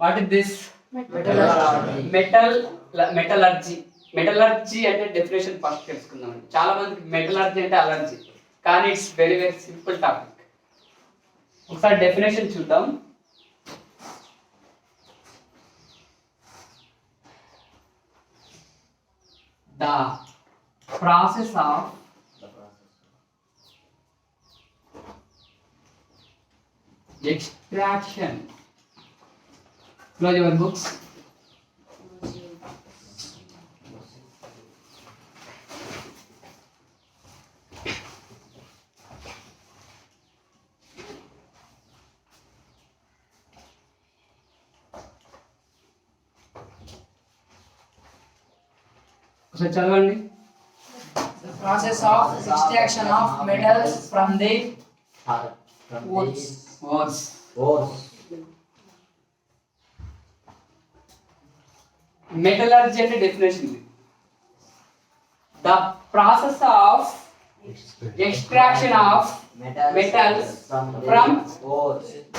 What is this? Metallurgy. Metallurgy అంటే definition first తెలుసుకుందాం. చాలా మందికి మెటలర్జీ అంటే అలర్జీ, కానీ it's very very simple topic. ఒకసారి డెఫినేషన్ చూద్దాం. The process of extraction. Close your books. ఒకసారి చదవండి. The process of extraction of metals from the ores. Metallurgy అంటే డెఫినేషన్ ఇది. The process of extraction of metals from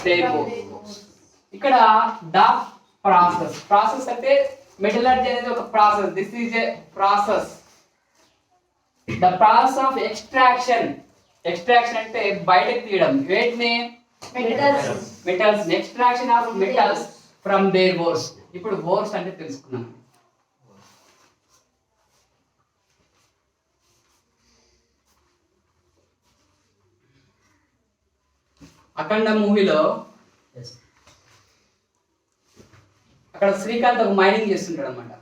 their ores. ఇక్కడ the process అంటే metallurgy అనేది ఒక process. This is a process. The process of extraction అంటే బయటకు తీయడం. వేటిని? Metals. Extraction of metals from their ores. ఇప్పుడు ఓర్స్ అంటే తెలుసుకున్నాం. అఖండ మూవీలో అక్కడ శ్రీకాంత్ ఒక మైనింగ్ చేస్తుంటాడు అనమాట.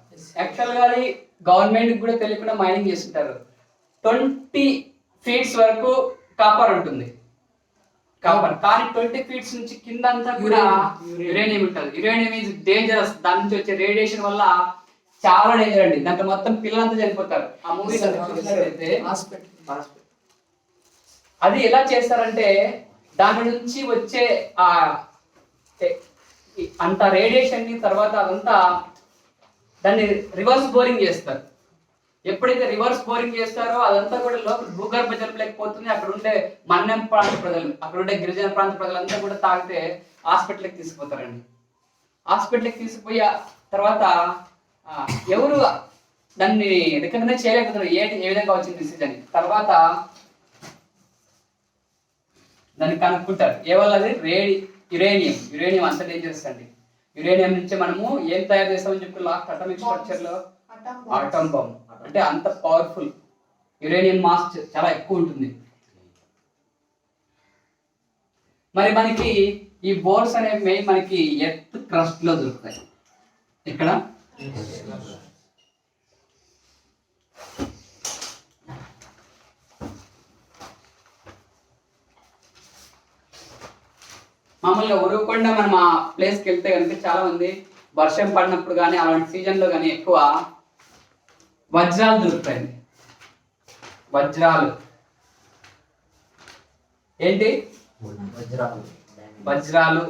యాక్చువల్గా అది గవర్నమెంట్ కూడా తెలియకుండా మైనింగ్ చేస్తుంటారు. 20 feet వరకు కాపర్ ఉంటుంది. కాపర్ కానీ 20 feet నుంచి కింద అంతా కూడా యురేనియం ఉంటుంది. Uranium is dangerous. దాని నుంచి వచ్చే రేడియేషన్ వల్ల చాలా డేంజర్ అండి. దాంట్లో మొత్తం పిల్లలంతా చనిపోతారు. ఆ మూవీ చూసినట్లయితే అది ఎలా చేస్తారంటే దాని నుంచి వచ్చే ఆ అంత రేడియేషన్ ని తర్వాత అదంతా దాన్ని రివర్స్ బోరింగ్ చేస్తారు. ఎప్పుడైతే రివర్స్ బోరింగ్ చేస్తారో అదంతా కూడా లోపల భూగర్భ జలం లేకపోతుంది. అక్కడ ఉండే మన్యం ప్రాంత ప్రజలు, అక్కడ ఉండే గిరిజన ప్రాంత ప్రజలంతా కూడా తాగితే హాస్పిటల్కి తీసుకుపోతారండి. హాస్పిటల్కి తీసుకుపోయి తర్వాత ఎవరు దాన్ని రికగ్నైజ్ చేయలేకపోతున్నారు ఏ విధంగా వచ్చింది డిసీజ్ అని. తర్వాత దాన్ని కనుక్కుంటారు. ఏ వల్ల? అది యురేనియం అంత డేంజరస్ అండి. యురేనియం నుంచి మనము ఏం తయారు చేస్తామని చెప్పి లాస్ట్ అటామిక్ స్ట్రక్చర్ లో ఆటం బాంబ్. అంటే అంత పవర్ఫుల్. యురేనియం మాస్ చాలా ఎక్కువ ఉంటుంది. మరి మనకి ఈ బోర్స్ అనేవి మెయిన్ మనకి ఎర్త్ క్రస్ట్ లో దొరుకుతాయి. ఇక్కడ మామూలుగా ఉరవకొండ మనం ఆ ప్లేస్కి వెళ్తే కనుక చాలా మంది వర్షం పడినప్పుడు కానీ అలాంటి సీజన్లో కానీ ఎక్కువ వజ్రాలు దొరుకుతాయండి. వజ్రాలు ఏంటి? వజ్రాలు,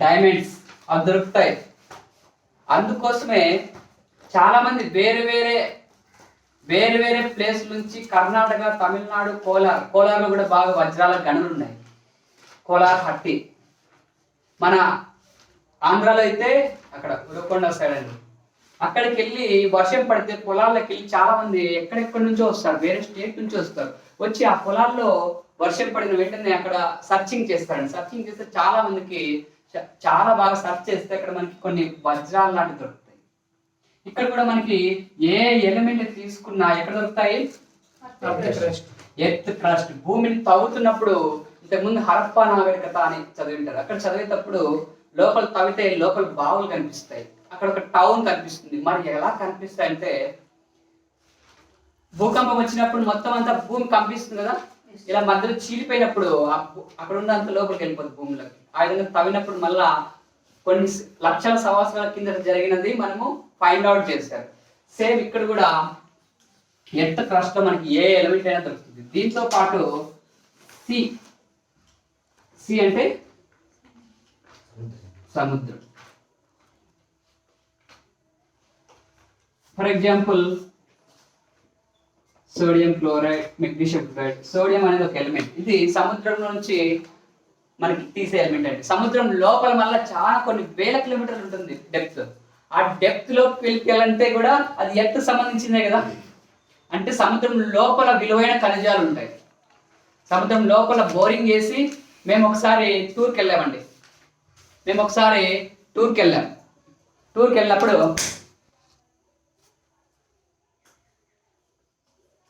డైమండ్స్ అవి దొరుకుతాయి. అందుకోసమే చాలా మంది వేరే వేరే ప్లేస్ నుంచి కర్ణాటక, తమిళనాడు, కోలార్లో కూడా బాగా వజ్రాల గనులు ఉన్నాయి. కోలార్ హట్టి. మన ఆంధ్రాలో అయితే అక్కడ ఉరవకొండ సైడ్ అండి. అక్కడికి వెళ్ళి వర్షం పడితే పొలాల్లోకి వెళ్ళి చాలా మంది ఎక్కడెక్కడి నుంచో వస్తారు, వేరే స్టేట్ నుంచి వస్తారు. వచ్చి ఆ పొలాల్లో వర్షం పడిన వెంటనే అక్కడ సర్చింగ్ చేస్తారండి. సర్చింగ్ చేస్తే చాలా మందికి చాలా బాగా సర్చ్ చేస్తే అక్కడ మనకి కొన్ని వజ్రాలు లాంటివి దొరుకుతాయి. ఇక్కడ కూడా మనకి ఏ ఎలిమెంట్ తీసుకున్నా ఎక్కడ దొరుకుతాయి? Earth crust. భూమిని తవ్వుతున్నప్పుడు ఇంతకుముందు హరప్పా నాగరికత అని చదివింటారు. అక్కడ చదివేటప్పుడు లోపల తవ్వితే లోపల బావులు కనిపిస్తాయి. అక్కడ ఒక టౌన్ కనిపిస్తుంది. మరి ఎలా కనిపిస్తాయి అంటే భూకంపం వచ్చినప్పుడు మొత్తం అంతా భూమి కంపిస్తుంది కదా, ఇలా మధ్యలో చీలిపోయినప్పుడు అక్కడ ఉన్నంత లోపలికి వెళ్ళిపోతుంది భూమిలోకి. ఆ విధంగా తవ్వినప్పుడు మళ్ళా కొన్ని లక్షల సంవత్సరాల కింద జరిగినది మనము ఫైండ్ అవుట్ చేశారు. సేమ్ ఇక్కడ కూడా ఎర్త్ క్రస్ట్ లో మనకి ఏ ఎలిమెంట్ అయినా దొరుకుతుంది. దీంతో పాటు సి అంటే సముద్రం. For example sodium chloride, magnesium chloride. Sodium అనేది ఒక ఎలిమెంట్. ఇది సముద్రం నుంచి మనకి తీసే ఎలిమెంట్ అండి. సముద్రం లోపల మళ్ళీ చాలా కొన్ని వేల కిలోమీటర్లు ఉంటుంది డెప్త్. ఆ డెప్త్ లోకి వెళ్ళాలంటే కూడా అది ఎర్త్ సంబంధించిందే కదా. అంటే సముద్రం లోపల విలువైన ఖనిజాలు ఉంటాయి. సముద్రం లోపల బోరింగ్ వేసి మేము ఒకసారి టూర్కి వెళ్ళామండి. టూర్కి వెళ్ళినప్పుడు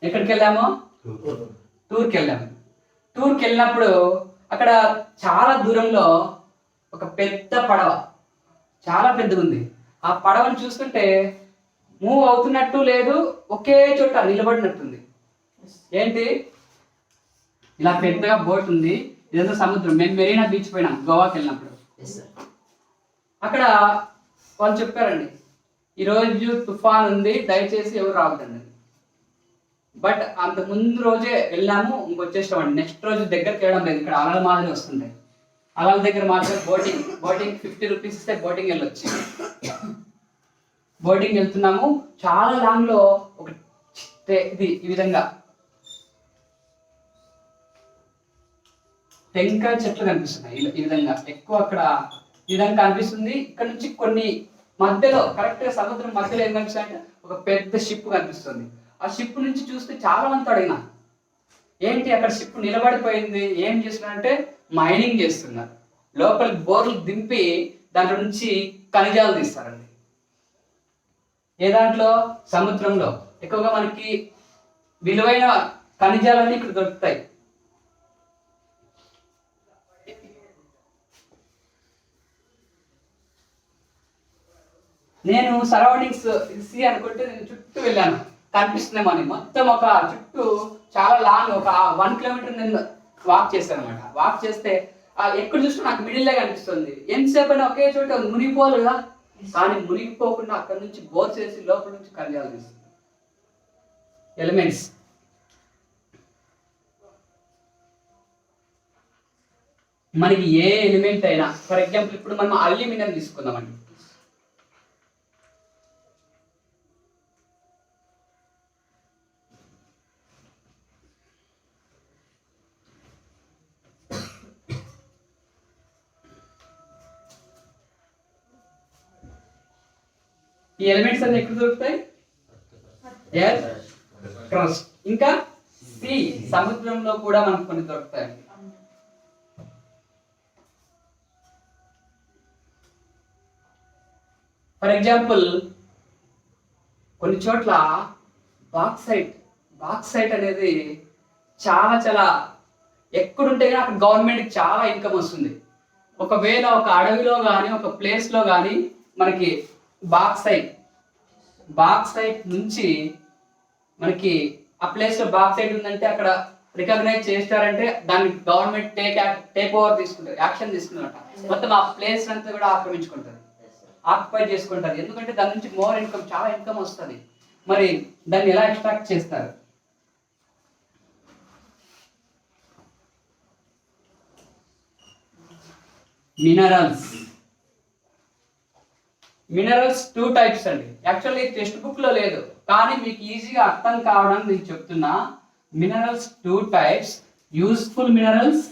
ఎక్కడికి వెళ్ళాము? టూర్కి వెళ్ళినప్పుడు అక్కడ చాలా దూరంలో ఒక పెద్ద పడవ, చాలా పెద్దగా ఉంది. ఆ పడవను చూస్తుంటే మూవ్ అవుతున్నట్టు లేదు, ఒకే చోట నిలబడినట్టుంది. ఏంటి? ఇలా పెద్దగా బోట్ ఉంది, ఇదంతా సముద్రం. మేము మెరీనా బీచ్ పోయినాం గోవాకి వెళ్ళినప్పుడు. అక్కడ వాళ్ళు చెప్పారండి, ఈరోజు తుఫాన్ ఉంది, దయచేసి ఎవరు రావద్దండి. బట్ అంత ముందు రోజే వెళ్ళాము, ఇంకొచ్చేసామండి. నెక్స్ట్ రోజు దగ్గరికి వెళ్ళడం లేదు, ఇక్కడ అలల మాదిరి వస్తుంటాయి. అలల దగ్గర మాత్రం బోటింగ్ 50 రూపీస్ ఇస్తే బోటింగ్ వెళ్ళొచ్చు. బోటింగ్ వెళ్తున్నాము, చాలా లాంగ్ లో ఒక ఇది ఈ విధంగా టెంకాయ చెట్లు కనిపిస్తున్నాయి. ఈ విధంగా ఎక్కువ అక్కడ ఈ విధంగా కనిపిస్తుంది. ఇక్కడ నుంచి కొన్ని మధ్యలో కరెక్ట్ గా సముద్రం మధ్యలో ఏం కనిపిస్తుంది అంటే ఒక పెద్ద షిప్ కనిపిస్తుంది. ఆ షిప్ నుంచి చూస్తే చాలా మంది అడిగిన, ఏంటి అక్కడ షిప్ నిలబడిపోయింది, ఏం చేస్తున్నారంటే మైనింగ్ చేస్తున్నారు. లోపలికి బోర్లు దింపి దాంట్లో నుంచి ఖనిజాలు తీస్తారండి. ఏ దాంట్లో? సముద్రంలో. ఎక్కువగా మనకి విలువైన ఖనిజాలన్నీ ఇక్కడ దొరుకుతాయి. నేను సరౌండింగ్స్ సీ అనుకుంటే నేను చుట్టూ వెళ్ళాను, కనిపిస్తుందేమో అని. మొత్తం ఒక చుట్టూ చాలా లాంగ్, ఒక 1 కిలోమీటర్ నేను వాక్ చేశాను అనమాట. వాక్ చేస్తే ఎక్కడ చూసినా నాకు మిడిల్లే కనిపిస్తుంది. ఎంతసేపు అయినా ఒకే చోట మునిగిపోవాలి కదా, కానీ మునిగిపోకుండా అక్కడ నుంచి బోర్ చేసి లోపల నుంచి ఖనిజాలు తీస్తుంది. ఎలిమెంట్స్ మనకి ఏ ఎలిమెంట్ అయినా, ఫర్ ఎగ్జాంపుల్ ఇప్పుడు మనం అల్యూమినియం తీసుకుందామండి. ఈ ఎలిమెంట్స్ అన్ని ఎక్కడ దొరుకుతాయి? ఎర్త్ క్రస్ట్, ఇంకా సీ, సముద్రంలో కూడా మనకు కొన్ని దొరుకుతాయి. ఫర్ ఎగ్జాంపుల్ కొన్ని చోట్ల బాక్సైట్ అనేది చాలా ఎక్కడుంటే కానీ అక్కడ గవర్నమెంట్కి చాలా ఇన్కమ్ వస్తుంది. ఒకవేళ ఒక అడవిలో కానీ ఒక ప్లేస్లో కానీ మనకి బాక్సైట్ నుంచి మనకి ఆ ప్లేస్లో బాక్సైట్ ఉందంటే అక్కడ రికగ్నైజ్ చేస్తారంటే దాన్ని గవర్నమెంట్ టేక్ ఓవర్ తీసుకుంటారు, యాక్షన్ తీసుకుంటారట. మొత్తం ఆ ప్లేస్ అంతా కూడా ఆక్రమించుకుంటారు, ఆక్యుపై చేసుకుంటారు. ఎందుకంటే దాని నుంచి మోర్ ఇన్కమ్, చాలా ఇన్కమ్ వస్తుంది. మరి దాన్ని ఎలా ఎక్స్ట్రాక్ట్ చేస్తారు? మినరల్స్ 2 టైప్స్ అండి. యాక్చువల్లీ టెక్స్ట్ బుక్ లో లేదు, కానీ మీకు ఈజీగా అర్థం కావడానికి నేను చెప్తున్నా. మినరల్స్ 2 టైప్స్, యూస్ఫుల్ మినరల్స్,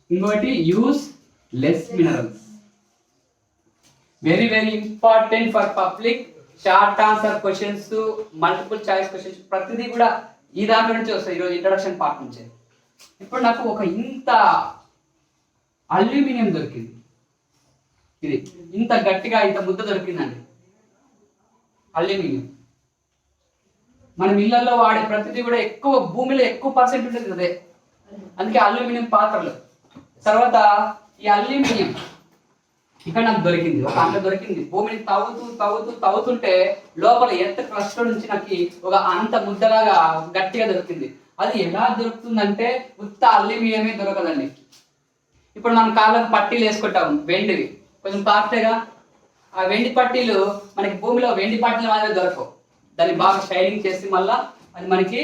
ఇంకోటి use less minerals. Very important for public. Short answer questions, multiple choice questions ప్రతిదీ కూడా ఈ దాంట్లో నుంచి వస్తాయి, ఈరోజు ఇంట్రడక్షన్ పార్ట్ నుంచి. ఇప్పుడు నాకు ఒక ఇంత అల్యూమినియం దొరికింది, ఇది ఇంత గట్టిగా ఇంత ముద్ద దొరికిందండి అల్యూమినియం. మనం ఇళ్లలో వాడే ప్రతిదీ కూడా ఎక్కువ, భూమిలో ఎక్కువ పర్సెంట్ ఉంటుంది అదే, అందుకే అల్యూమినియం పాత్రలు. తర్వాత ఈ అల్యూమినియం ఇక్కడ నాకు దొరికింది, ఒక అంత దొరికింది. భూమిని తవ్వుతుంటే లోపల ఎర్త్ క్రస్ట్ నుంచి నాకు ఒక అంత ముద్దలాగా గట్టిగా దొరికింది. అది ఎలా దొరుకుతుందంటే ఉత్త అల్యూమినియమే దొరకదండి. ఇప్పుడు మనం కాళ్ళకు పట్టీలు వేసుకుంటాము, వెండివి, కొంచెం కాస్ట్గా. ఆ వెండి పట్టీలు మనకి భూమిలో వెండి పట్టీలు మాత్రమే దొరకవు. దాన్ని బాగా షైనింగ్ చేసి మళ్ళీ అది మనకి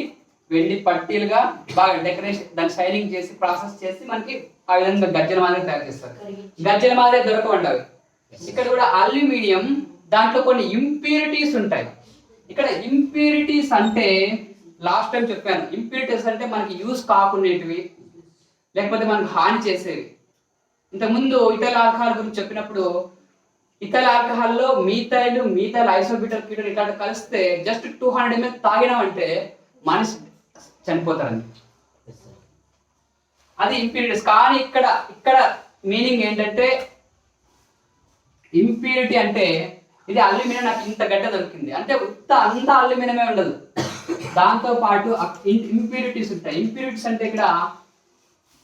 వెండి పట్టీలుగా బాగా డెకరేషన్, దాన్ని షైనింగ్ చేసి ప్రాసెస్ చేసి మనకి ఆ విధంగా గజ్జల మాదిరి తయారు చేస్తారు. గజ్జల మాదిరి దొరకవండి అవి. ఇక్కడ కూడా అల్యూమినియం, దాంట్లో కొన్ని ఇంప్యూరిటీస్ ఉంటాయి. ఇక్కడ ఇంప్యూరిటీస్ అంటే లాస్ట్ టైం చెప్పాను, ఇంప్యూరిటీస్ అంటే మనకి యూజ్ కాకునేటివి లేకపోతే మనకు హాని చేసేవి. ఇంతకుముందు ఇథైల్ ఆల్కహాల్ గురించి చెప్పినప్పుడు ఇథైల్ ఆల్కహాల్లో మీథైల్ ఐసోబ్యూటైల్ కీటోన్ ఇట్లాంటి కలిస్తే జస్ట్ 200 ml తాగినామంటే మనిషి చనిపోతారండి. అది ఇంప్యూరిటీస్. కానీ ఇక్కడ మీనింగ్ ఏంటంటే ఇంప్యూరిటీ అంటే ఇది అల్యూమినియం నాకు ఇంత గడ్డ దొరికింది అంటే అంత అల్యూమినియమే ఉండదు, దాంతో పాటు ఇంప్యూరిటీస్ ఉంటాయి. ఇంప్యూరిటీస్ అంటే ఇక్కడ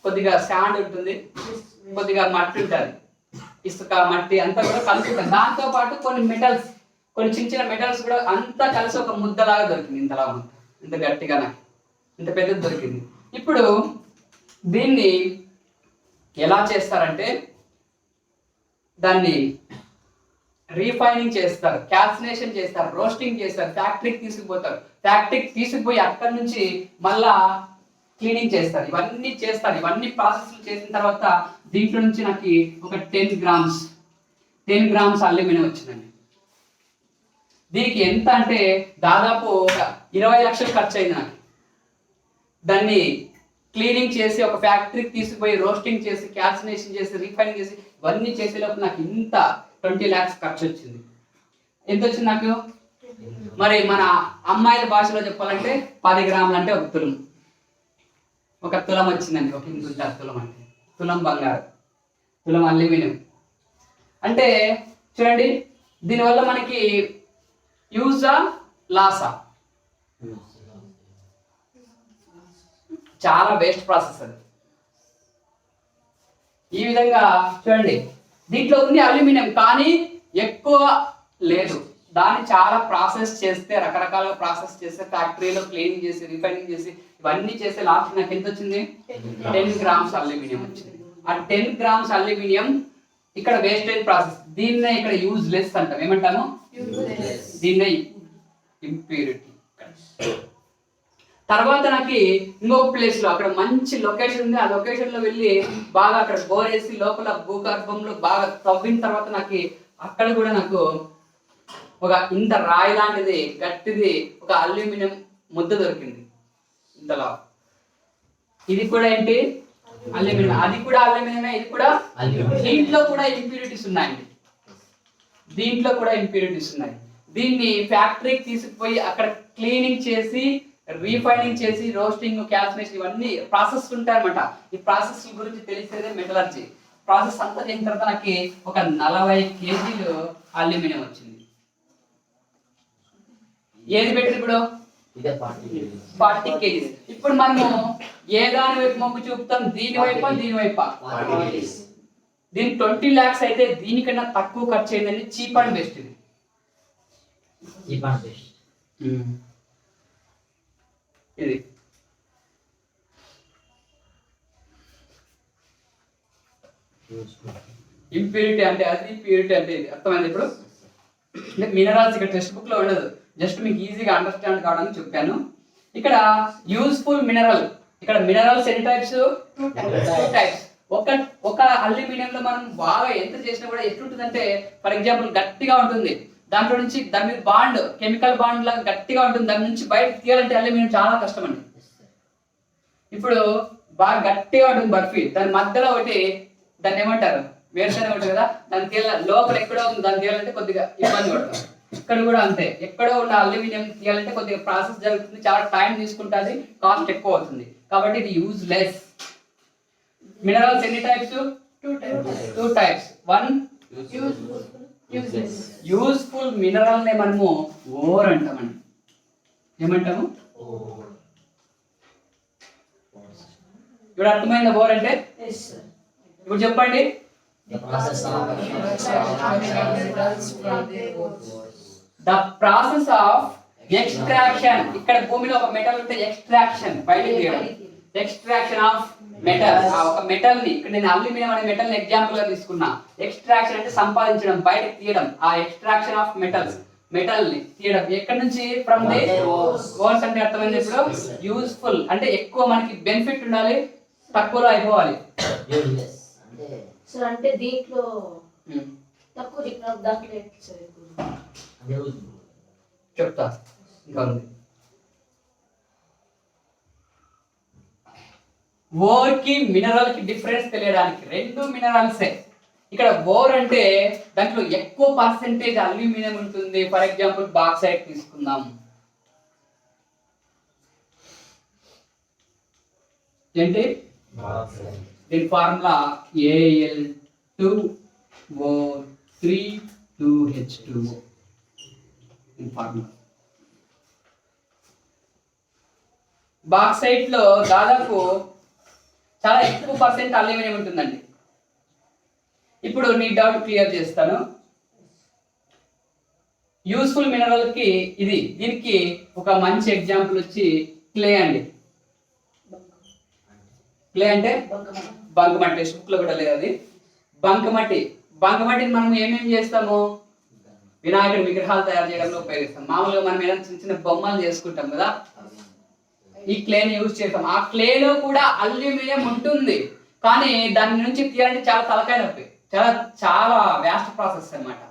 కొద్దిగా శాండ్ ఉంటుంది, కొద్దిగా మట్టి ఉంటుంది, ఇసుక మట్టి అంతా కూడా కలిసి ఉంటుంది. దాంతో పాటు కొన్ని మెటల్స్, కొన్ని చిన్న చిన్న మెటల్స్ కూడా అంతా కలిసి ఒక ముద్దలాగా దొరికింది. ఇంతలా ఇంత గట్టిగా నాకు ఇంత పెద్దది దొరికింది. ఇప్పుడు దీన్ని ఎలా చేస్తారంటే దాన్ని రీఫైనింగ్ చేస్తారు, క్యాల్సినేషన్ చేస్తారు, రోస్టింగ్ చేస్తారు, ఫ్యాక్టరీకి తీసుకుపోతారు. ఫ్యాక్టరీకి తీసుకుపోయి అక్కడి నుంచి మళ్ళా క్లీనింగ్ చేస్తారు. ఇవన్నీ చేస్తారు. ఇవన్నీ ప్రాసెస్లు చేసిన తర్వాత దీంట్లో నుంచి నాకు ఒక 10 గ్రామ్స్ అల్యూమినియం వచ్చిందండి. దీనికి ఎంత అంటే దాదాపు ఒక 20 లక్షలు ఖర్చు అయింది నాకు. దాన్ని క్లీనింగ్ చేసి ఒక ఫ్యాక్టరీకి తీసుకుపోయి రోస్టింగ్ చేసి క్యాల్సినేషన్ చేసి రీఫైనింగ్ చేసి ఇవన్నీ చేసేలోపు నాకు ఇంత 20 lakhs ఖర్చు వచ్చింది. ఎంత వచ్చింది నాకు? మరి మన అమ్మాయిల భాషలో చెప్పాలంటే 10 గ్రాములు అంటే ఒక తులం వచ్చిందండి. ఒక ఇంత తులం అంటే తులం బంగారం, తులం అల్యూమినియం. అంటే చూడండి, దీనివల్ల మనకి యూజా లాసా? చాలా వేస్ట్ ప్రాసెస్ అది. ఈ విధంగా చూడండి, దీంట్లో ఉంది అల్యూమినియం కానీ ఎక్కువ లేదు. దాన్ని చాలా ప్రాసెస్ చేస్తే, రకరకాలుగా ప్రాసెస్ చేస్తే, ఫ్యాక్టరీలో క్లీనింగ్ చేసి రిఫైనింగ్ చేసి ఇవన్నీ చేస్తే లాస్ట్ నాకు ఎంత వచ్చింది? 10 గ్రామ్స్ అల్యూమినియం వచ్చింది. ఆ 10 గ్రామ్స్ అల్యూమినియం ఇక్కడ వేస్టేజ్ ప్రాసెస్. దీన్నే ఇక్కడ యూజ్లెస్ అంటాం. ఏమంటాము? దీన్నే ఇంప్యూరిటీ. తర్వాత నాకు ఇంకొక ప్లేస్ లో అక్కడ మంచి లొకేషన్ ఉంది. ఆ లొకేషన్ లో వెళ్ళి బాగా అక్కడ బోరేసి లోపల భూగర్భంలో బాగా తవ్విన తర్వాత నాకు అక్కడ కూడా నాకు ఒక ఇంత రాయి లాంటిది గట్టిది ఒక అల్యూమినియం ముద్ద దొరికింది ఇంతలా. ఇది కూడా ఏంటి? అల్యూమినియం. అది కూడా అల్యూమినియమే, ఇది కూడా. దీంట్లో కూడా ఇంప్యూరిటీస్ ఉన్నాయండి. దీంట్లో కూడా ఇంప్యూరిటీస్ ఉన్నాయి. దీన్ని ఫ్యాక్టరీకి తీసుకుపోయి అక్కడ క్లీనింగ్ చేసి రీఫైనింగ్ చేసి రోస్టింగ్ క్యాల్సినేషన్ ఇవన్నీ ప్రాసెస్ ఉంటాయన్నమాట. ఈ ప్రాసెస్ గురించి తెలిసేదే మెటలర్జీ. ప్రాసెస్ అంతా చేసిన తర్వాత నాకు ఒక 40 kg అల్యూమినియం వచ్చింది. ఏది బెటర్ ఇప్పుడు? 40 kg. ఇప్పుడు మనము ఏ దాని వైపు మొగ్గు చూపుతాం? దీని వైపా? దీని 20 lakhs అయితే దీనికన్నా తక్కువ ఖర్చు అయిందని చీప్ అండ్ బెస్ట్. ఇది ఇది ఇంప్యూరిటీ అంటే అది, ప్యూరిటీ అంటే ఇది. అర్థమైంది ఇప్పుడు? మినరల్స్ ఇక్కడ టెక్స్ట్ బుక్ లో ఉండదు, జస్ట్ మీకు ఈజీగా అండర్స్టాండ్ కావడానికి చెప్పాను. ఇక్కడ యూస్ఫుల్ మినరల్. ఇక్కడ మినరల్స్ ఎన్ని టైప్స్? 2 types. ఒక అల్యూమినియం లో మనం బాగా ఎంత చేసినా కూడా ఎట్లుంటుందంటే, ఫర్ ఎగ్జాంపుల్ గట్టిగా ఉంటుంది, దాంట్లో నుంచి దాని మీద బాండ్, కెమికల్ బాండ్ లాగా గట్టిగా ఉంటుంది, దాని నుంచి బయట తీయాలంటే అల్యూమినియం చాలా కష్టం అండి. ఇప్పుడు బాగా గట్టిగా ఉంటుంది బర్ఫీ, దాని మధ్యలో ఒకటి దాన్ని ఏమంటారు? వేరుశనగ ఉంటుంది కదా, దాన్ని లోపల ఎక్కడో ఉంది, దాన్ని తీయాలంటే కొద్దిగా ఇబ్బంది పడుతుంది. ఇక్కడ కూడా అంతే, ఎక్కడో ఉన్న అల్యూమినియం తీయాలంటే కొద్దిగా ప్రాసెస్ జరుగుతుంది, చాలా టైం తీసుకుంటుంది, కాస్ట్ ఎక్కువ అవుతుంది. కాబట్టి ఇది యూజ్లెస్. మినరల్స్ ఎన్ని టైప్స్? 2 types. 1 యూస్ఫుల్ మినరల్ నే మనము ఓర్ అంటామండి. ఏమంటాము? ఇప్పుడు అర్థమైందా ఓర్ అంటే? ఇప్పుడు చెప్పండి. The process of extraction. ఇక్కడ భూమిలో ఒక మెటల్ ఉంటే ఎక్స్ట్రాక్షన్, బయటికి తీయడం. Extraction of metal. ఒక మెటల్ ని, ఇక్కడ నేను అల్యూమినియం అనే మెటల్ ని ఎగ్జాంపుల్ గా తీసుకున్నా. ఎక్స్ట్రాక్షన్ అంటే సంపాదించడం, బయటకు తీయడం. ఆ ఎక్స్ట్రాక్షన్ ఆఫ్ మెటల్ ని తీయడం ఎక్కడి నుంచి? From the ఓర్స్. అంటే అర్థమైంది ఇప్పుడు? యూస్ఫుల్ అంటే ఎక్కువ మనకి బెనిఫిట్ ఉండాలి, తక్కువలో అయిపోవాలి. సో అంటే దీంట్లో తక్కువ దాంట్లో చెప్తా ఇంకా ఉంది. ఓర్ కి మినరల్ కి డిఫరెన్స్ తెలియడానికి రెండు మినరల్సే. ఇక్కడ ఓర్ అంటే దాంట్లో ఎక్కువ పర్సెంటేజ్ అల్యూమినియం ఉంటుంది. ఫర్ ఎగ్జాంపుల్ బాక్సైట్ తీసుకుందాం. ఏంటి దీని ఫార్ములా Al2O3 2H2O. దీని ఫార్ములా. బాక్సైట్ లో దాదాపు చాలా ఎక్కువ పర్సెంట్ అల్యూమినియం ఉంటుందండి. ఇప్పుడు నీ డౌట్ క్లియర్ చేస్తాను. యూస్ఫుల్ మినరల్ కి దీనికి ఒక మంచి ఎగ్జాంపుల్ వచ్చి క్లే అండి. క్లే అంటే బంకమట్టి. బుక్ లో కూడా లేదు అది. బంకమట్టిని మనం ఏమేమి చేస్తాము? వినాయకుడి విగ్రహాలు తయారు చేయడంలో ఉపయోగిస్తాం. మామూలుగా మనం ఏదైనా చిన్న చిన్న బొమ్మలు చేసుకుంటాం కదా, ఈ క్లేని యూజ్ చేస్తాం. ఆ క్లేలో కూడా అల్యూమినియం ఉంటుంది, కానీ దాని నుంచి తీయాలంటే చాలా తలకాయ నొప్పి. చాలా చాలా వ్యాస్ట్ ప్రాసెస్ అన్నమాట.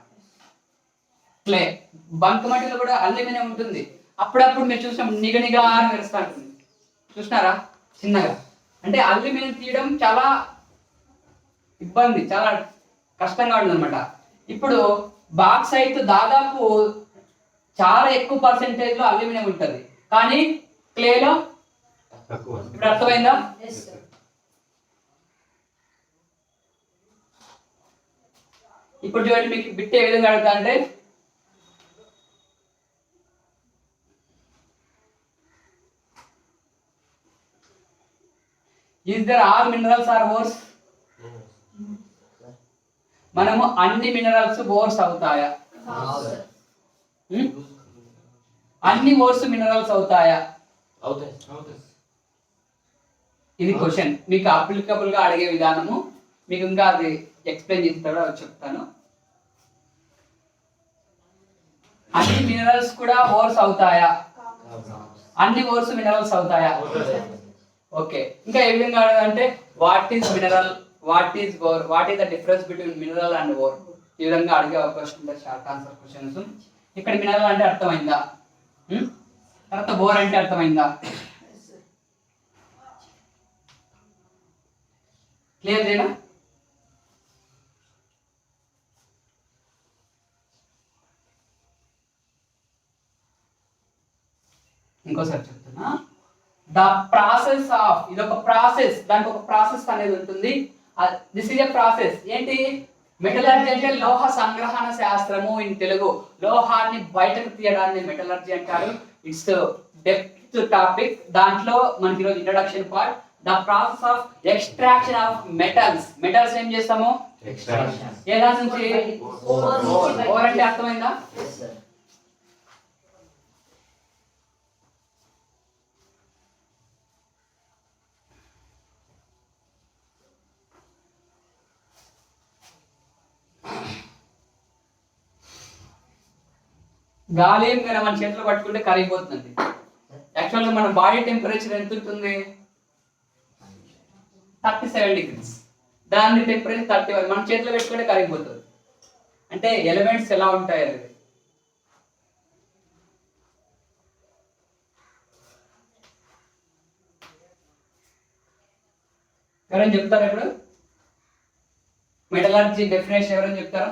క్లే బంకమట్టిలో కూడా అల్యూమినియం ఉంటుంది. అప్పుడప్పుడు మీరు చూసినాం నిగనిగా మెరుస్తా ఉంటుంది. చూసినారా చిన్నగా? అంటే అల్యూమినియం తీయడం చాలా ఇబ్బంది, చాలా కష్టంగా ఉంటుంది అనమాట. ఇప్పుడు బాక్సైట్ దాదాపు చాలా ఎక్కువ పర్సెంటేజ్ లో అల్యూమినియం ఉంటుంది, కానీ క్లేలో ఇప్పుడు అర్థమైందా? ఇప్పుడు చూడండి, మీకు బిట్ ఏ విధంగా అడుగుతా అంటే is there all minerals are ores? మనము అన్ని మినరల్స్ ఓర్స్ అవుతాయా? అన్ని ఓర్స్ మినరల్స్ అవుతాయా? ఇది క్వశ్చన్. మీకు అప్లికబుల్ గా అడిగే విధానము మీకు ఇంకా అది ఎక్స్ప్లెయిన్ చేస్తాడో చెప్తాను. అన్ని మినరల్స్ కూడా ఓర్స్ అవుతాయా? అన్ని ఓర్స్ మినరల్స్ అవుతాయా? ఓకే. ఇంకా ఏ విధంగా అంటే what is mineral, what is ore, what is the difference between mineral and ore, ఈ విధంగా అడిగే అవకాశం ఉంటుంది. Short answer questions. ఇక్కడ మినరల్ అంటే అర్థమైందా? తర్వాత ఓర్ అంటే అర్థమైందా? క్లియర్ చేయనా? ఇంకోసారి చెప్తున్నా. ద ప్రాసెస్ ఆఫ్, ఇది ఒక ప్రాసెస్, దానికి ఒక ప్రాసెస్ అనేది ఉంటుంది. This is a process. ఏంటి? మెటలర్జీ అంటే లోహ సంగ్రహణ శాస్త్రము. ఇన్ తెలుగు లోహాన్ని బయటకు తీయడాన్ని మెటలర్జీ అంటారు. It's depth topic. దాంట్లో మనకి ఈరోజు introduction part. The process of extraction of metals. Metals ఏం చేస్తాము? ఏ దాని నుంచి? ఓర్ అంటే అర్థమైందా? గాలి ఏం కానీ మన చేతిలో పట్టుకుంటే కరిగిపోతుందండి. యాక్చువల్గా మన బాడీ టెంపరేచర్ ఎంత ఉంటుంది? 37 degrees. దాని టెంపరేచర్ 31. మన చేతిలో పెట్టుకుంటే కరిగిపోతుంది. అంటే ఎలిమెంట్స్ ఎలా ఉంటాయి అది. ఎవరైనా చెప్తారా? ఇప్పుడు మెటలర్జీ డెఫినేషన్ ఎవరైనా చెప్తారా?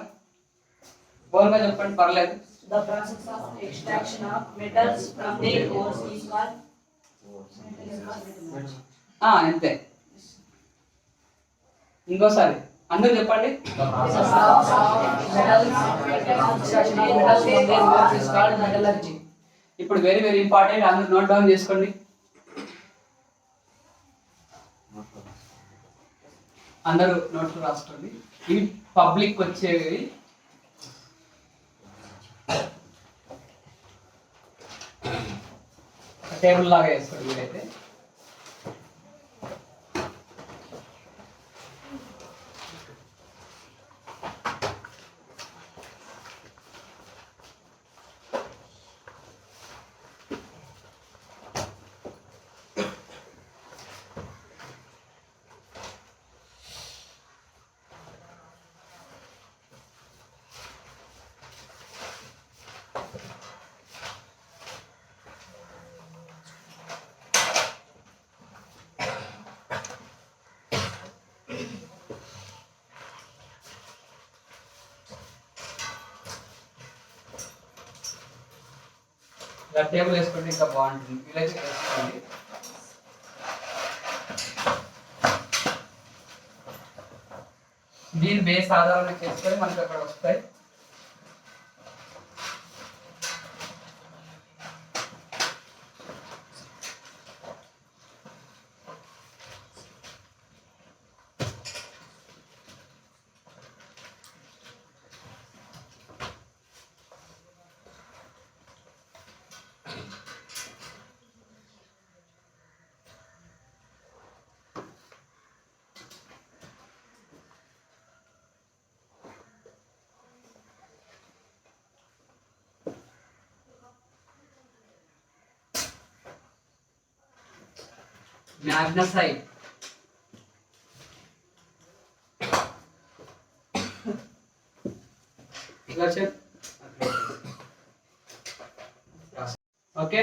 బోల్గా చెప్పండి, పర్లేదు. The process of extraction of metals from their ores is called అంతే. ఇంకోసారి అందరూ చెప్పండి. ఇప్పుడు వెరీ వెరీ ఇంపార్టెంట్, అందరూ నోట్ డౌన్ చేసుకోండి. అందరూ నోట్లు రాసుకోండి. ఇవి పబ్లిక్ వచ్చేవి. టేబుల్ లాగా వేసుకోండి మీరైతే. ఇలా టేబుల్ వేసుకుంటే ఇంకా బాగుంటుంది. వీలైతే వేసుకోండి. దీని బేస్ ఆధారంగా చేసుకొని మనకి అక్కడ వస్తాయి. Magnesite okay.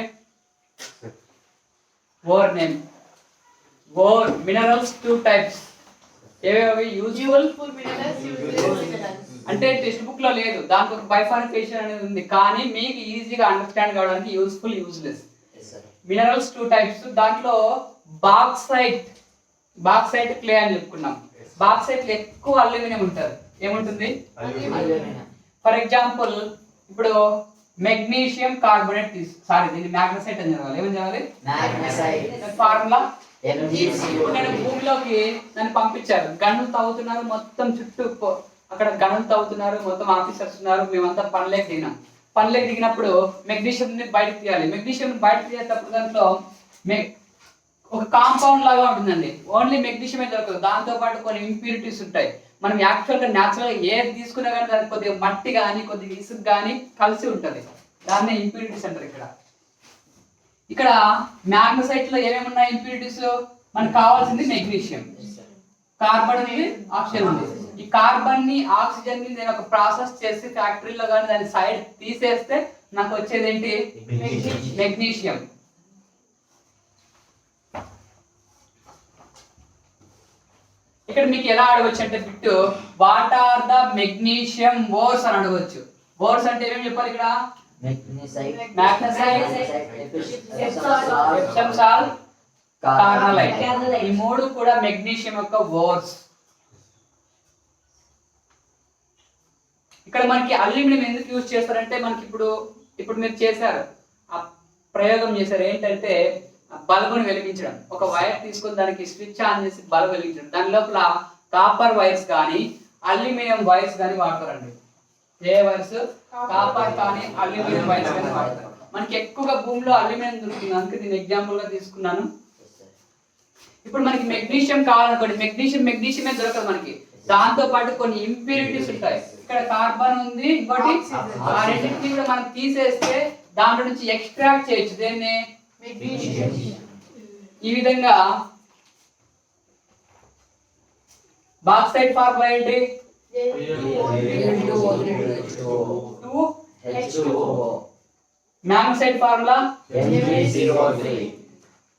Ore name ore minerals 2 types. ఏవేవి? యూజ్ఫుల్ అంటే టెక్స్ట్ బుక్ లో లేదు, దానికి ఒక బైఫర్కేషన్ అనేది ఉంది, కానీ మీకు ఈజీగా అండర్స్టాండ్ కావడానికి యూజ్ఫుల్ యూజ్లెస్. Minerals 2 types. దాంట్లో బాక్సైట్ క్లే అని చెప్పుకున్నాం. బాక్సైట్ ఎక్కువ అల్యూమినియం ఉంటుంది. ఏముంటుంది? ఫర్ ఎగ్జాంపుల్ ఇప్పుడు మెగ్నీషియం కార్బోనేట్ దీన్ని మ్యాగ్నసైట్ అని చదవాలి. ఏమని చదవాలి? ఫార్ములా నేను భూమిలోకి నన్ను పంపించారు, గన్ను తవ్వుతున్నారు మొత్తం చుట్టూ, అక్కడ గన్ను తవ్వుతున్నారు మొత్తం, ఆఫీసర్స్ ఉన్నారు, మేమంతా పనిలోకి దిగినప్పుడు మెగ్నీషియం బయటకు తీయాలి. మెగ్నీషియం బయటకు తీసేటప్పుడు దాంట్లో ఒక కాంపౌండ్ లాగా ఉంటుందండి. ఓన్లీ మెగ్నీషియం దొరకదు, దాంతో పాటు కొన్ని ఇంప్యూరిటీస్ ఉంటాయి. మనం యాక్చువల్గా న్యాచురల్గా ఏది తీసుకున్నా కానీ దానికి కొద్దిగా మట్టి కానీ కొద్దిగా ఇసుక కానీ కలిసి ఉంటుంది, దాన్నే ఇంప్యూరిటీస్ అంటారు. ఇక్కడ మ్యాగ్నసైట్ లో ఏమేమి ఉన్నాయి ఇంప్యూరిటీస్? మనకు కావాల్సింది మెగ్నీషియం, కార్బన్ ఉంది, ఆక్సిజన్ ఉంది. ఈ కార్బన్ ని ఆక్సిజన్ ని నేను ఒక ప్రాసెస్ చేసి ఫ్యాక్టరీలో కానీ దాని సైడ్ తీసేస్తే నాకు వచ్చేది ఏంటి? మెగ్నీషియం. ఇక్కడ మీకు ఎలా అడగవచ్చు అంటే but what are the magnesium ores అని అడగవచ్చు. ఓర్స్ అంటే ఏమేమి చెప్పాలి ఇక్కడ? Magnesite, Epsom salt, carnallite. ఈ మూడు కూడా మెగ్నీషియం యొక్క ఓర్స్. ఇక్కడ మనకి అల్యూమినియం ఎందుకు యూజ్ చేస్తారంటే మనకి ఇప్పుడు మీరు చేశారు, ఆ ప్రయోగం చేశారు ఏంటంటే బల్బుని వెలిగించడం. ఒక వైర్ తీసుకొని దానికి స్విచ్ ఆన్ చేసి బల్బ్ వెలిగించడం. దాని లోపల కాపర్ వైర్స్ కానీ అల్యూమినియం వైర్స్ కానీ వాడతారండి. ఏ వైర్స్? కాపర్ కానీ అల్యూమినియం వైర్స్ కానీ వాడతారు. మనకి ఎక్కువగా భూమిలో అల్యూమినియం దొరుకుతుంది, అందుకే నేను ఎగ్జాంపుల్ గా తీసుకున్నాను. ఇప్పుడు మనకి మెగ్నీషియం కావాలనుకోండి, మెగ్నీషియమే దొరకదు మనకి, దాంతో పాటు కొన్ని ఇంప్యూరిటీస్ ఉంటాయి. ఇక్కడ కార్బన్ ఉంది, ఇంకోటి ఆ రెండింటిని కూడా మనం తీసేస్తే దాంట్లో నుంచి ఎక్స్ట్రాక్ట్ చేయొచ్చు. దేన్ని? ఈ విధంగా బాక్సైట్ ఫార్ములా ఏంటి? 2H2O. Magnesite formula Mg03.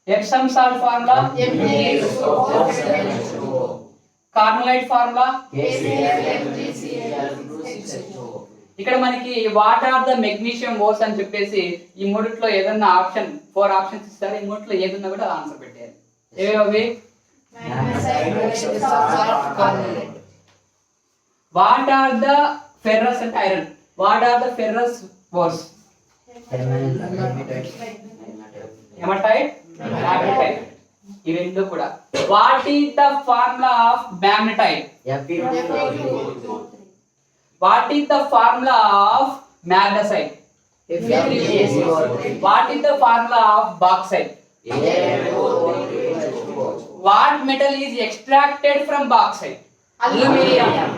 Epsom salt formula Mg02. Carnallite formula KCl. ఇక్కడ మనకి what are the magnesium ores అని చెప్పేసి ఈ మూడిట్లో ఏదన్నా ఆప్షన్ 4 ఆప్షన్స్ ఇస్తారు. ఈ మూడిట్లో ఏదన్నా కూడా ఆన్సర్ పెట్టారు. ఏవేవి? What are the ferrous and iron. What are the ferrous ores? Haematite, magnetite. ఈ రెండు కూడా. What is the formula of magnetite? What is the formula of magnesite? What is the formula of bauxite? What metal is extracted from bauxite? Aluminium.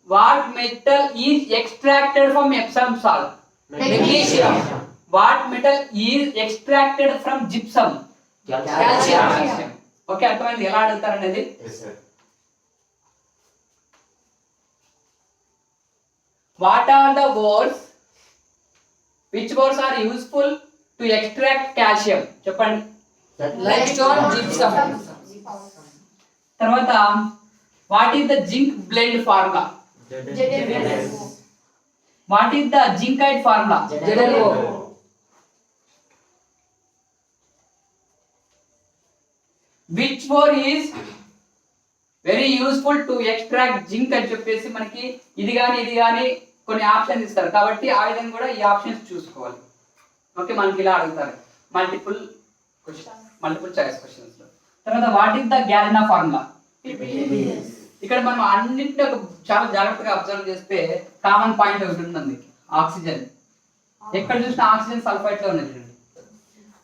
What metal is extracted from Epsom salt? Magnesium. What metal is extracted from gypsum? Calcium. Okay, అర్థమైంది ఎలా అడుగుతారు అనేది? What are the ores? Which ores are useful to extract calcium? చెప్పండి. Limestone, gypsum. తర్వాత what is the zinc blend formula? What is the zincite formula? ZnO. Which or is very useful to extract zinc అని చెప్పేసి మనకి ఇది కానీ కొన్ని options ఇస్తారు. కాబట్టి ఆ విధంగా కూడా ఈ ఆప్షన్స్ చూసుకోవాలి. ఓకే, మనకి ఇలా అడుగుతారు మల్టిపుల్ చాయిస్ క్వశ్చన్స్ లో. తర్వాత వాట్ ఈస్ ద గ్యాలినా ఫార్ములా? ఇక్కడ మనం అన్నింటినీ చాలా జాగ్రత్తగా అబ్జర్వ్ చేస్తే కామన్ పాయింట్ ఒకటి ఉంటుంది, ఆక్సిజన్. ఎక్కడ చూసినా ఆక్సిజన్ సల్ఫైడ్ లో ఉన్నది చూడండి.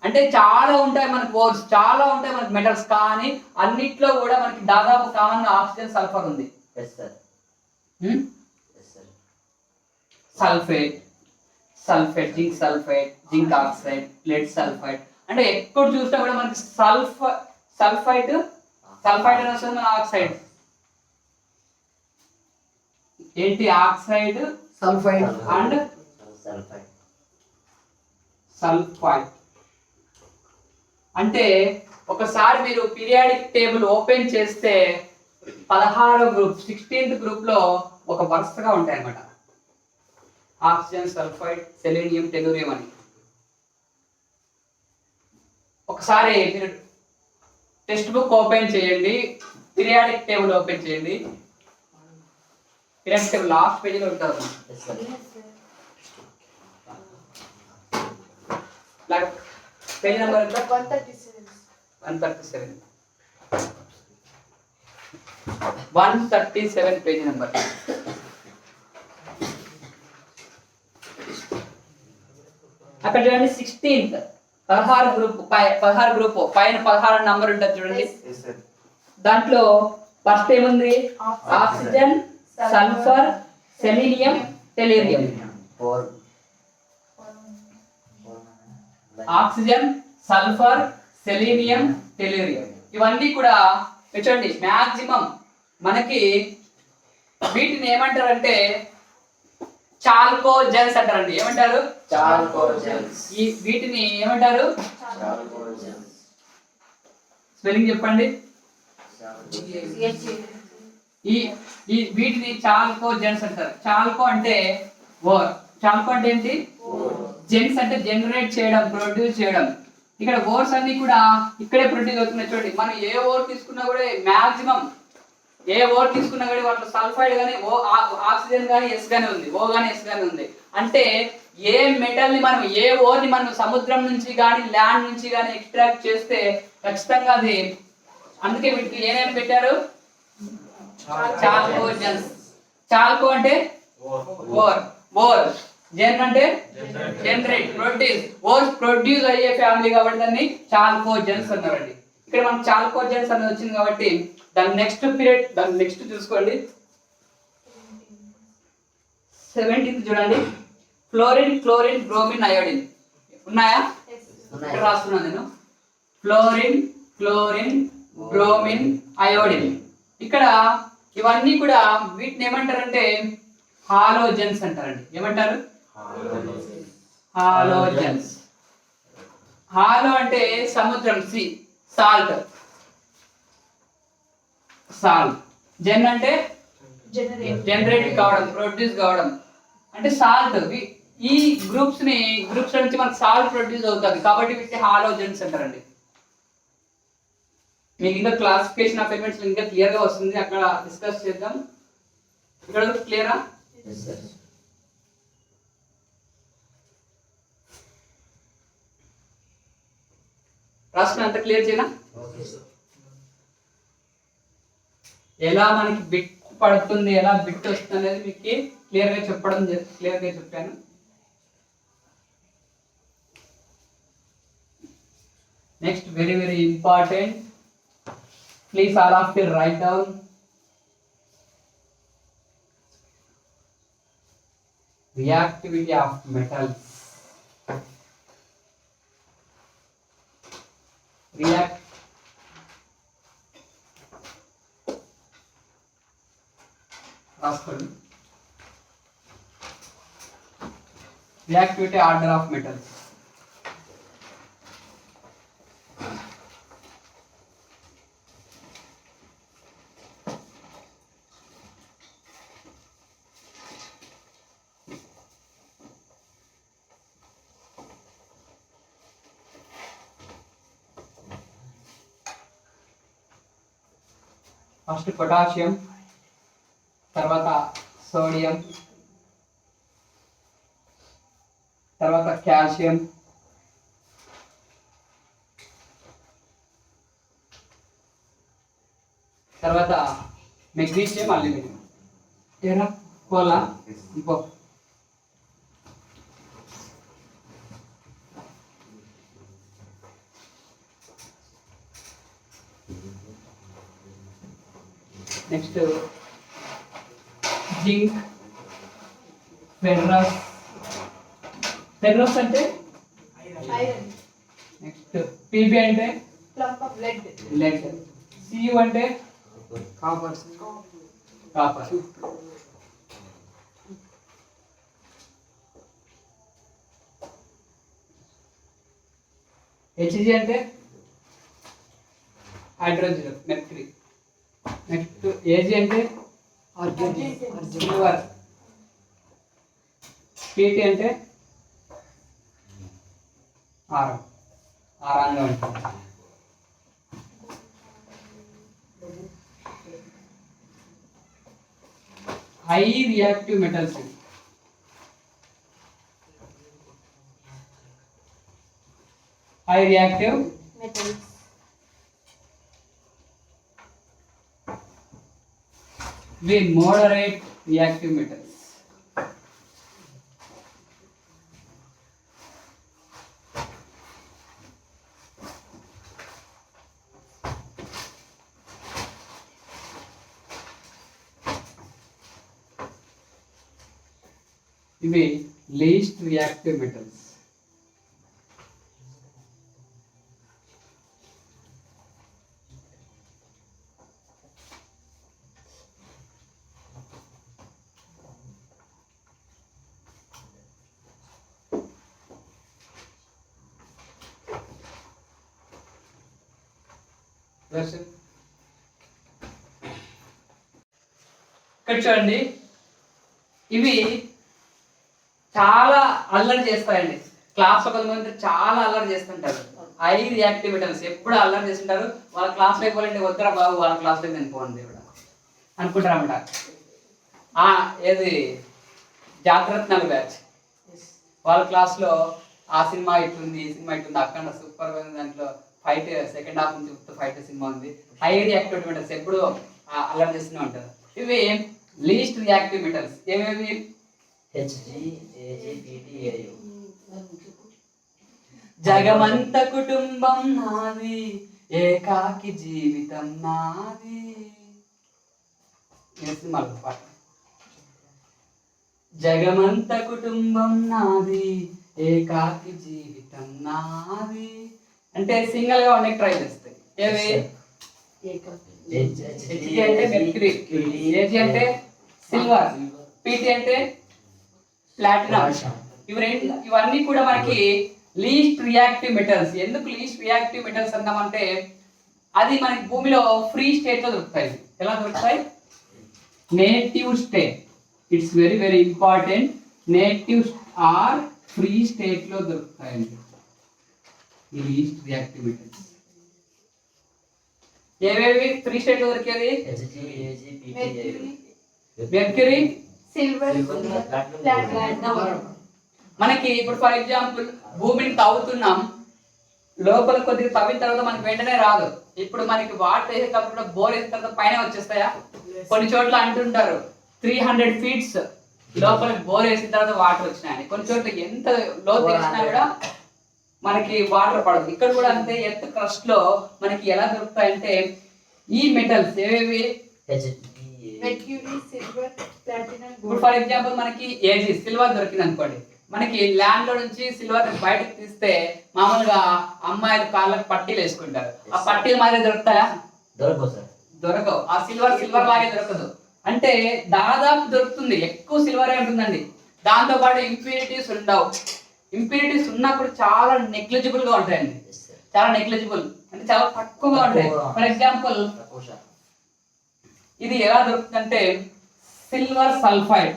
అంటే చాలా ఉంటాయి మనకు ఓర్స్, చాలా ఉంటాయి మనకు మెటల్స్, కానీ అన్నిట్లో కూడా మనకి దాదాపు కామన్ గా ఆక్సిజన్ సల్ఫర్ ఉంది. Sulphate, zinc oxide, lead sulphide. అంటే ఎక్కడ చూసినా కూడా మనకి సల్ఫైడ్ అని వస్తుంది మన ఆక్సైడ్. ఏంటి ఆక్సైడ్, సల్ఫైడ్ అండ్ సల్ఫైడ్. అంటే ఒకసారి మీరు పీరియాడిక్ టేబుల్ ఓపెన్ చేస్తే 16వ గ్రూప్ 16th గ్రూప్ లో ఒక వరుసగా ఉంటాయి అన్నమాట. ఆక్సిజన్, సల్ఫైడ్, సెలీనియం, టెలూరియం అని. ఒకసారి మీరు టెక్స్ట్ బుక్ ఓపెన్ చేయండి, పీరియాడిక్ టేబుల్ ఓపెన్ చేయండి. పీరియాడిక్ టేబుల్ లాస్ట్ పేజీలో ఉంటుంది. పేజ్ నెంబర్ ఎంత? 137 పేజ్ నెంబర్. అక్కడ చూడండి 16th 16 గ్రూప్ పైన 16 నంబర్ ఉంటుంది చూడండి. దాంట్లో ఫస్ట్ ఏముంది? Oxygen, sulphur, selenium, tellurium. Oxygen, sulphur, selenium, tellurium ఇవన్నీ కూడా చూడండి మ్యాక్సిమం మనకి వీటిని ఏమంటారంటే చాల్కోజెన్స్ అంటారండి. ఏమంటారు? చాల్కోజెన్స్. ఈ వీటిని ఏమంటారు? స్పెల్లింగ్ చెప్పండి. ఈ వీటిని చాల్కోజెన్స్ అంటారు. చాల్కో అంటే ఓర్. చాల్కో అంటే ఏంటి? జెన్స్ అంటే జనరేట్ చేయడం, ప్రొడ్యూస్ చేయడం. ఇక్కడ ఓర్స్ అన్ని కూడా ఇక్కడే ప్రొడ్యూస్ అవుతున్నాయి చూడండి. మనం ఏ ఓర్ తీసుకున్నా కూడా మాక్సిమం ఏ ఓర్ తీసుకున్నా కూడా వాటిలో సల్ఫైడ్ కానీ ఆక్సిజన్ కానీ ఎస్ గానే ఉంది, ఓ కానీ ఎస్ గానే ఉంది. అంటే ఏ మెటల్ ని మనం ఏ ఓర్ ని మనం సముద్రం నుంచి కానీ ల్యాండ్ నుంచి కానీ ఎక్స్ట్రాక్ట్ చేస్తే ఖచ్చితంగా అది, అందుకే వీటికి ఏమేమి పెట్టారు? చాల్కోజెన్స్. చాల్కో అంటే ఓర్, ఓర్. జెన్ అంటే జనరేట్, ప్రొడ్యూస్. ఓర్స్ ప్రొడ్యూస్ అయ్యే ఫ్యామిలీ కాబట్టి దాన్ని చాల్కోజెన్స్ అన్నారండి. ఇక్కడ మనకు చాల్కోజెన్స్ అనేది వచ్చింది కాబట్టి దాని నెక్స్ట్ పీరియడ్, దాని నెక్స్ట్ చూసుకోండి 17th చూడండి. ఫ్లోరిన్, క్లోరిన్, బ్రోమిన్, అయోడిన్ ఉన్నాయా? ఇక్కడ రాస్తున్నాను నేను. Fluorine, chlorine, bromine, iodine. ఇక్కడ ఇవన్నీ కూడా వీటిని ఏమంటారంటే హాలోజెన్స్ అంటారండి. ఏమంటారు? హాలోజెన్స్. హాలో అంటే సముద్రం, సి, సాల్ట్. జెన్ అంటే జనరేట్ కావడం, ప్రొడ్యూస్ కావడం. అంటే సాల్ట్. ఈ గ్రూప్స్ నుంచి మనకు సాల్ట్ ప్రొడ్యూస్ అవుతుంది కాబట్టి వీటిని హాలోజెన్స్ అంటారండి. మీకు ఇంకా క్లాసిఫికేషన్ ఆఫ్ ఎలిమెంట్స్ ఇంకా క్లియర్ గా వస్తుంది, అక్కడ డిస్కస్ చేద్దాం. ఇక్కడ క్లియరా? రాసిన అంత క్లియర్ చేయనా? ఎలా మనకి బిట్ పడుతుంది, ఎలా బిట్ వస్తుంది అనేది మీకు క్లియర్ గా చెప్పాను. Next very very important, please all of you write down reactivity of metals. Reactivity order of metals. First potassium, తర్వాత సోడియం, తర్వాత కాల్షియం, తర్వాత మెగ్నీషియం, అల్యూమినియం. ఏనా పోలా ఇంకో నెక్స్ట్ జింక్, ఫెర్రస్. ఫెర్రస్ అంటే Iron. నెక్స్ట్ పీబీ అంటే Plump of lead. Lead. CU అంటే Copper. Copper. HG అంటే హైడ్రోజన్, మెర్క్యూరీ. నెక్స్ట్ ఏజీ అంటే సిల్వర్. పీటీ అంటే ఆరం, ఆరంగా ఉంటుంది. High reactive metals. High reactive metals, ఇవి మోడరేట్ రియాక్టివ్ మెటల్స్. ఇవి లీస్ట్ రియాక్టివ్ మెటల్స్. ఇక్కడ చూడండి, ఇవి చాలా అల్లరి చేస్తాయండి. క్లాస్ లో కొంతమంది చాలా అల్లరి చేస్తుంటారు. హై రియాక్టివ్ మెటల్స్ ఎప్పుడు అల్లరి చేస్తుంటారు. వాళ్ళ క్లాస్ లోకి పోవాలంటే వద్దరా బాబు, వాళ్ళ క్లాస్ లోకి నేను పోండి కూడా అనుకుంటారన్నమాట. ఏది జాతరత్నాలు బ్యాచ్, వాళ్ళ క్లాస్ లో ఆ సినిమా ఇట్లుంది, ఈ సినిమా ఇట్లుంది, అక్కడ సూపర్ గా ఉంది, దాంట్లో ఫైట్ సెకండ్ హాఫ్ నుంచి ఫైట్ సినిమా ఉంది. హై రియాక్టివ్ మెటల్స్ ఎప్పుడు అల్లరి చేస్తూనే ఉంటారు. ఇవి లీస్ట్ రియాక్టివ్ మెటల్స్ ఏమేమి? జగమంత కుటుంబం నాది, ఏకాకి జీవితం నాది. జగమంత కుటుంబం నాది, ఏకాకి జీవితం నాది అంటే సింగిల్ గా ఉండే ట్రై చేస్తాయి. ఏవి? హెచ్జి అంటే మెర్క్యూరీ, ఏజీ అంటే సిల్వర్, పీటీ అంటే ప్లాటినం. ఇవన్నీ కూడా మనకి లీస్ట్ రియాక్టివ్ మెటల్స్. ఎందుకు లీస్ట్ రియాక్టివ్ మెటల్స్ అన్నామంటే అది మనకి భూమిలో ఫ్రీ స్టేట్ లో దొరుకుతాయి. ఎలా దొరుకుతాయి? Native state. It's very very important. Native or free state లో దొరుకుతాయండి ఈ లీస్ట్ రియాక్టివ్ మెటల్స్. ఏవేవి ఫ్రీ స్టేట్ లో దొరికేది? Mercury, Silver. Platinum. మనకి ఇప్పుడు ఫర్ ఎగ్జాంపుల్ భూమిని తవ్వుతున్నాం, లోపల కొద్దిగా తవ్విన తర్వాత మనకి వెంటనే రాదు. ఇప్పుడు మనకి వాటర్ వేసేటప్పుడు బోర్ వేసిన తర్వాత పైన వచ్చేస్తాయా? కొన్ని చోట్ల అంటుంటారు 300 feet లోపల బోర్ వేసిన తర్వాత వాటర్ వచ్చినాయని. కొన్ని చోట్ల ఎంత లోతు వేసినా కూడా మనకి వాటర్ పడదు. ఇక్కడ కూడా అంతే. ఎర్త్ క్రస్ట్ లో మనకి ఎలా దొరుకుతాయంటే ఈ మెటల్స్ ఏవేవి? Mercury, silver, platinum, ఇప్పుడు gold. ఫర్ ఎగ్జాంపుల్ మనకి ఏజీ సిల్వర్ దొరికింది అనుకోండి, మనకి ల్యాండ్ లో నుంచి సిల్వర్ బయటకు తీస్తే మామూలుగా అమ్మాయిలు కాళ్ళకి పట్టీలు వేసుకుంటారు. ఆ పట్టీలు మాదిరి దొరుకుతాయా? దొరకవు. ఆ సిల్వర్ లాగే దొరకదు. అంటే దాదాపు దొరుకుతుంది, ఎక్కువ సిల్వరే ఉంటుందండి. దాంతో పాటు ఇంప్యూరిటీస్ ఉండవు. ఇంప్యూరిటీస్ ఉన్నప్పుడు చాలా నెగ్లిజిబుల్ గా ఉంటాయండి. చాలా నెగ్లిజిబుల్ అంటే చాలా తక్కువగా ఉంటాయి. ఫర్ ఎగ్జాంపుల్ ఇది ఎలా దొరుకుతుందంటే సిల్వర్ సల్ఫైడ్,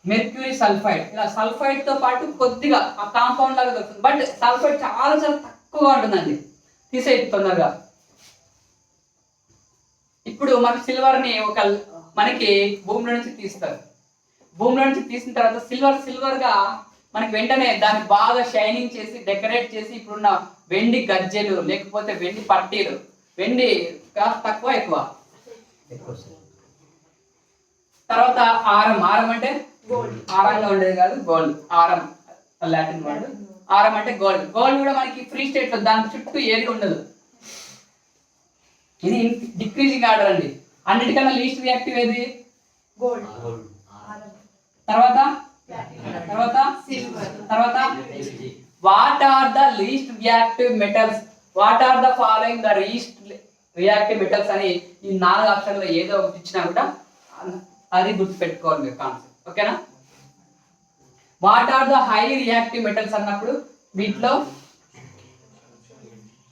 మెర్క్యూరీ సల్ఫైడ్. ఇలా సల్ఫైడ్ తో పాటు కొద్దిగా ఆ కాంపౌండ్ లాగా దొరుకుతుంది. బట్ సల్ఫైడ్ చాలా చాలా తక్కువగా ఉంటుందండి. తీసేయి తొందరగా. ఇప్పుడు మన సిల్వర్ ని మనకి భూమిలో నుంచి తీస్తారు. భూమిలో నుంచి తీసిన తర్వాత సిల్వర్ గా మనకి వెంటనే దాన్ని బాగా షైనింగ్ చేసి డెకరేట్ చేసి ఇప్పుడున్న వెండి గజ్జెలు లేకపోతే వెండి పట్టీలు, వెండి కాస్త తక్కువ ఎక్కువ. తర్వాత ఆరం అంటే ఆరంగా ఉండేది కాదు, gold. Aurum Latin word. Aurum అంటే గోల్డ్. గోల్డ్ కూడా మనకి ఫ్రీ స్టేట్ లో దాని చుట్టూ ఏది ఉండదు. ఇది డిక్రీజింగ్ ఆర్డర్ అండి. అన్నిటికన్నా లీస్ట్ రియాక్టివ్ ఏది? గోల్డ్. తర్వాత what are the least reactive metals? What are the following the least reactive metals అని ఈ 4 ఆప్షన్లో ఏదో ఒకటి ఇచ్చినా కూడా అది గుర్తుపెట్టుకోవాలి మీరు కాన్సెప్ట్. ఓకేనా? What are the high reactive metals అన్నప్పుడు వీటిలో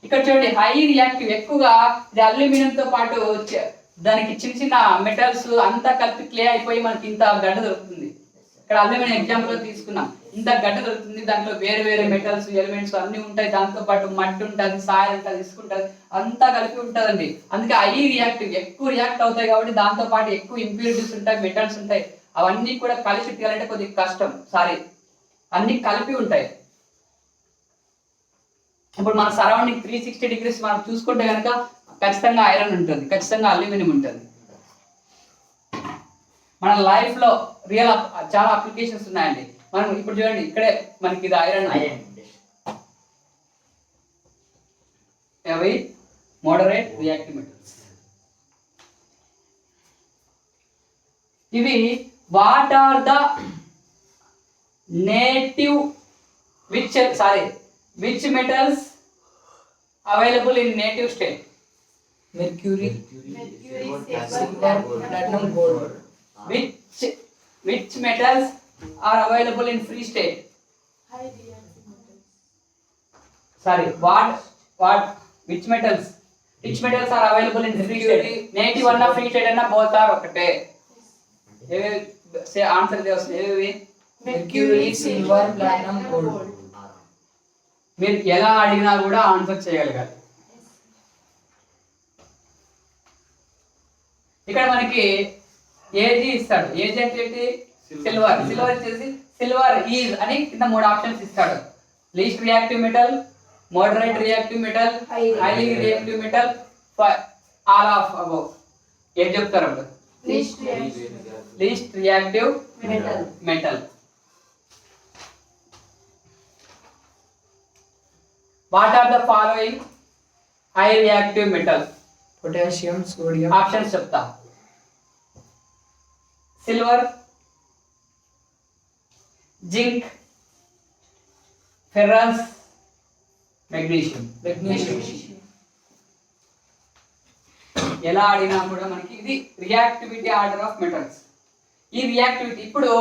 ఇక్కడ చూడండి, హై రియాక్టివ్ ఎక్కువగా ఇది అల్యూమినియంతో పాటు దానికి చిన్న చిన్న మెటల్స్ అంతా కలిపి క్లే అయిపోయి మనకి ఇంత గడ్డ దొరుకుతుంది. ఇక్కడ అల్యూమినియం ఎగ్జాంపుల్ తీసుకున్నాం, ఇంత గడ్డ దొరుకుతుంది. దాంట్లో వేరే వేరే మెటల్స్ ఎలిమెంట్స్ అన్ని ఉంటాయి, దాంతో పాటు మట్టి ఉంటుంది, సాయిల్ ఉంటుంది, ఇసుక ఉంటుంది, అంతా కలిపి ఉంటుందండి. అందుకే హై రియాక్టివ్ ఎక్కువ రియాక్ట్ అవుతాయి కాబట్టి దాంతో పాటు ఎక్కువ ఇంప్యూరిటీస్ ఉంటాయి, మెటల్స్ ఉంటాయి. అవన్నీ కూడా కలిసి తీయాలంటే కొద్దిగా కష్టం. అన్ని కలిపి ఉంటాయి. ఇప్పుడు మన సరౌండింగ్ 360 డిగ్రీస్ మనం చూసుకుంటే కనుక ఖచ్చితంగా ఐరన్ ఉంటుంది, ఖచ్చితంగా అల్యూమినియం ఉంటుంది. మన లైఫ్ లో రియల్ చాలా అప్లికేషన్స్ ఉన్నాయండి. మనం ఇప్పుడు చూడండి, ఇక్కడే మనకి ఇది ఐరన్, అవి మోడరేట్ రియాక్టివ్ మెటల్స్. ఇవి what are the native which metals available in native state? Mercury, silver, platinum, gold. Which metals are available in free state? Which metals are available in free state? Native anna free state anna both are okate. Say answer they వస్తాయి. Mercury, silver, platinum, gold. మీరు ఎలా అడిగినా కూడా answer చేయగలగాలి. ఇక్కడ మనకి AG ఇస్తాడు. AG అంటే ఏంటి? సిల్వర్. సిల్వర్ వచ్చేసి సిల్వర్ ఈజ్ అని కింద 3 ఆప్షన్స్ ఇస్తాడు. Least reactive metal, moderate reactive metal, highly reactive metal, all of above. ఏం చెప్తారు అప్పుడు? Least reactive metal. What are the following high reactive metals? Potassium, sodium. Options చెప్తా. Silver, zinc, ferrous, magnesium. ఎలా అడిగినా కూడా మనకి ఇది రియాక్టివిటీ ఆర్డర్ ఆఫ్ మెటల్స్. ఈ రియాక్టివిటీ ఇప్పుడు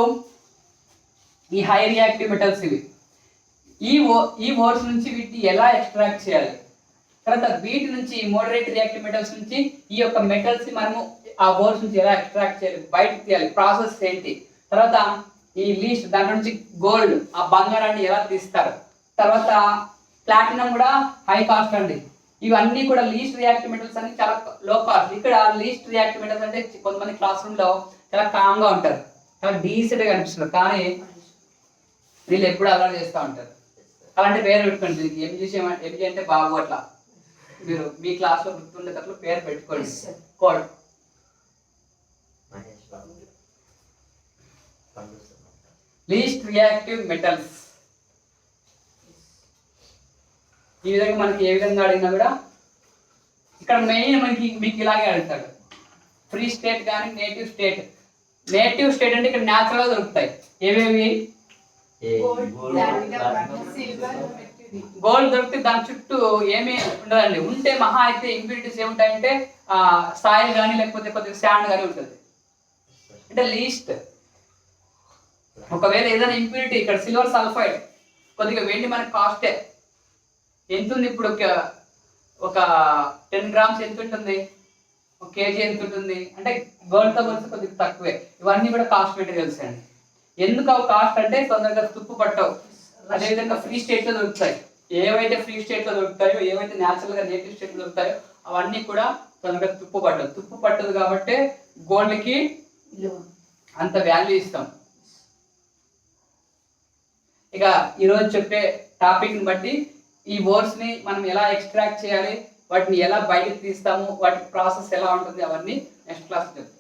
ఈ హై రియాక్టివ్ మెటల్స్ ఇవి. ఈ ఓర్స్ నుంచి వీటిని ఎలా ఎక్స్ట్రాక్ట్ చేయాలి, తర్వాత వీటి నుంచి మోడరేట్ రియాక్టివ్ మెటల్స్ నుంచి ఈ యొక్క మెటల్స్ మనము ఆ ఓర్స్ నుంచి ఎలా ఎక్స్ట్రాక్ట్ చేయాలి, బయటకు తీయాలి, ప్రాసెస్ ఏంటి, తర్వాత ఈ లీస్ట్ దాంట్లో నుంచి గోల్డ్ ఆ బంగారాన్ని ఎలా తీస్తారు, తర్వాత ప్లాటినం కూడా హై కాస్ట్ అండి. ఇవన్నీ కూడా లీస్ట్ రియాక్టివ్ మెటల్స్ అన్ని చాలా లో కాస్ట్. ఇక్కడ లీస్ట్ రియాక్టివ్ మెటల్స్ అంటే కొంతమంది క్లాస్ రూమ్ లో చాలా కామ్ గా ఉంటారు, చాలా డీసెంట్ గా అనిపిస్తారు, కానీ వీళ్ళు ఎప్పుడు అలా చేస్తూ ఉంటారు. అలాంటి పేరు పెట్టుకోండి. ఎంజీ అంటే బాబు అట్లా మీరు మీ క్లాస్ లో గుర్తుండేటట్లు పేరు పెట్టుకోండి. Code least reactive metals. ఈ విధంగా మనకి ఏ విధంగా అడిగినా కూడా ఇక్కడ మెయిన్ మీకు ఇలాగే అడుగుతాడు. ఫ్రీ స్టేట్ కానీ నేటివ్ స్టేట్. నేటివ్ స్టేట్ అంటే ఇక్కడ న్యాచురల్ గా దొరుకుతాయి. ఏవేవి? గోల్డ్ దొరికితే దాని చుట్టూ ఏమీ ఉండదండి. ఉంటే మహా అయితే ఇంప్యూరిటీస్ ఏముంటాయంటే సాయిల్ కానీ లేకపోతే కొద్దిగా శాండ్ కానీ ఉంటుంది. అంటే లీస్ట్. ఒకవేళ ఏదైనా ఇంప్యూరిటీ ఇక్కడ సిల్వర్ సల్ఫైడ్ కొద్దిగా వెండి మనకి కాస్టే ఎంత ఉంది ఇప్పుడు? ఒక 10 గ్రామ్స్ ఎంత ఉంటుంది? 1 కేజీ ఎంత ఉంటుంది? అంటే గోల్డ్తో పోలిస్తే కొద్దిగా తక్కువే. ఇవన్నీ కూడా కాస్ట్ మెటీరియల్స్ అండి. ఎందుకు అవి కాస్ట్ అంటే తొందరగా తుప్పు పట్టవు. అదేవిధంగా ఫ్రీ స్టేట్ లో దొరుకుతాయి. ఏవైతే ఫ్రీ స్టేట్ లో దొరుకుతాయో, ఏవైతే న్యాచురల్ గా నేటివ్ స్టేట్ లో దొరుకుతాయో అవన్నీ కూడా తొందరగా తుప్పు పట్టదు కాబట్టి గోల్డ్కి విలువ. అంత వాల్యూ ఇస్తాం. ఇక ఈరోజు చెప్పే టాపిక్ని బట్టి ఈ వర్డ్స్ని మనం ఎలా ఎక్స్ట్రాక్ట్ చేయాలి, వాటిని ఎలా బయటకు తీస్తాము, వాటి ప్రాసెస్ ఎలా ఉంటుంది అవన్నీ నెక్స్ట్ క్లాస్ చెప్తాం.